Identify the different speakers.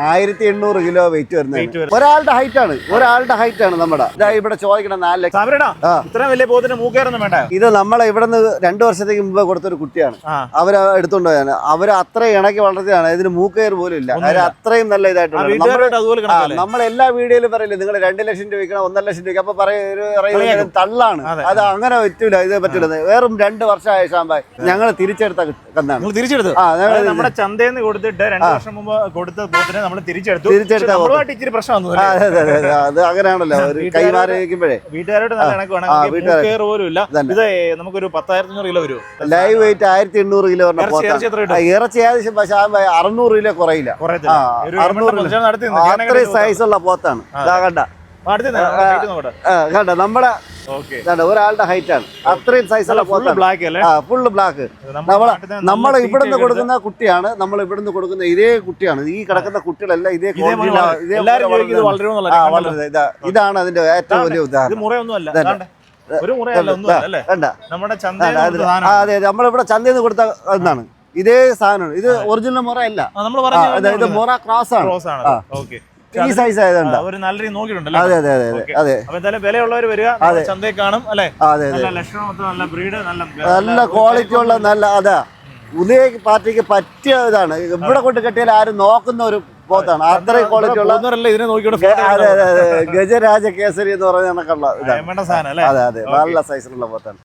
Speaker 1: 1800 kilo weight വരുന്നത്. ഒരാളുടെ height ആണ് നമ്മുടെ ഇവിടെ ചോദിക്കണം 4 ലക്ഷം.
Speaker 2: ഇത്രയും വലിയ പോത്തിന് മൂക്കേറൊന്നും വേണ്ട.
Speaker 1: ഇത് നമ്മളെ ഇവിടെ നിന്ന് 2 വർഷത്തേക്ക് മുമ്പ് കൊടുത്തൊരു കുട്ടിയാണ്. അവര് എടുത്തോണ്ട് പോയാണ്. അവര് അത്രയും ഇണക്കി വളർത്തിയാണ്. ഇതിന് മൂക്കേർ പോലും ഇല്ല. അവര് അത്രയും നല്ല ഇതായിട്ടുണ്ട്. നമ്മളെല്ലാ വീഡിയോയിലും പറയില്ലേ നിങ്ങൾ 2 ലക്ഷം രൂപ വിൽക്കണം, 1.5 ലക്ഷം രൂപ. അപ്പൊ പറയുന്നത് തള്ളാണ്. അത് അങ്ങനെ പറ്റൂല. ഇത് പറ്റൂല. വെറും 2 വർഷമായ ഷാമ്പായി ഞങ്ങൾ തിരിച്ചെടുത്ത കന്നാണ്.
Speaker 2: നമ്മുടെ ചന്തയിൽ നിന്ന് കൊടുത്തിട്ട് 2 വർഷം മുമ്പ് കൊടുത്ത പോത്തിനെ നമ്മൾ തിരിച്ചെടുത്തു. ഇച്ചിരി പ്രശ്നം
Speaker 1: അത് അങ്ങനെയാണല്ലോ. ഒരു കൈമാറിക്കുമ്പോഴേ
Speaker 2: വീട്ടുകാരോട് നല്ല ഇണക്കുവാണ്. പോലും ഇല്ല. ഇത് നമുക്കൊരു 10,500 കിലോ വരും.
Speaker 1: Live weight 1800 kilo. ഇറച്ചി ഏകദേശം 600 കിലോ കുറയില്ല. അത്രയും സൈസുള്ള പോത്താണ്. കണ്ട നമ്മുടെ ഒരാളുടെ ഹൈറ്റ് ആണ്. അത്രയും സൈസുള്ള പോത്താണ്. Full black. നമ്മൾ ഇവിടുന്ന് കൊടുക്കുന്ന കുട്ടിയാണ്. നമ്മൾ ഇവിടുന്ന് കൊടുക്കുന്ന ഇതേ കുട്ടിയാണ്. ഈ കിടക്കുന്ന കുട്ടികളെല്ലാം ഇതേ ഇതാണ് അതിന്റെ ഏറ്റവും വലിയ ഉദാഹരണം. അതെ, നമ്മളിവിടെ ചന്തയിൽ നിന്ന് കൊടുത്ത ഒന്നാണ്. ഇതേ സാധനമാണ്. ഇത് ഒറിജിനൽ മുറ അല്ല. ഇത് മുറ ക്രോസ് ആണ്. ഈ സൈസ് ആയതുകൊണ്ട് അതെ അതെ അതെ അതെ
Speaker 2: അതെ. വിലയുള്ളവർ വരിക, ചന്തയിൽ കാണും അല്ലെ.
Speaker 1: നല്ല ക്വാളിറ്റി ഉള്ള നല്ല അതാ ഉദയ പാർട്ടിക്ക് പറ്റിയ ഇതാണ്. ഇവിടെ കൊണ്ട് കെട്ടിയാൽ ആരും നോക്കുന്ന ഒരു പോത്താണ്. അത്രയും ക്വാളിറ്റി ഉള്ള. അതെ അതെ അതെ. ഗജരാജ കേസരി എന്ന് പറയുന്ന കണക്കുള്ള ഇതാണ്. അതെ അതെ, നല്ല സൈസിലുള്ള പോത്താണ്.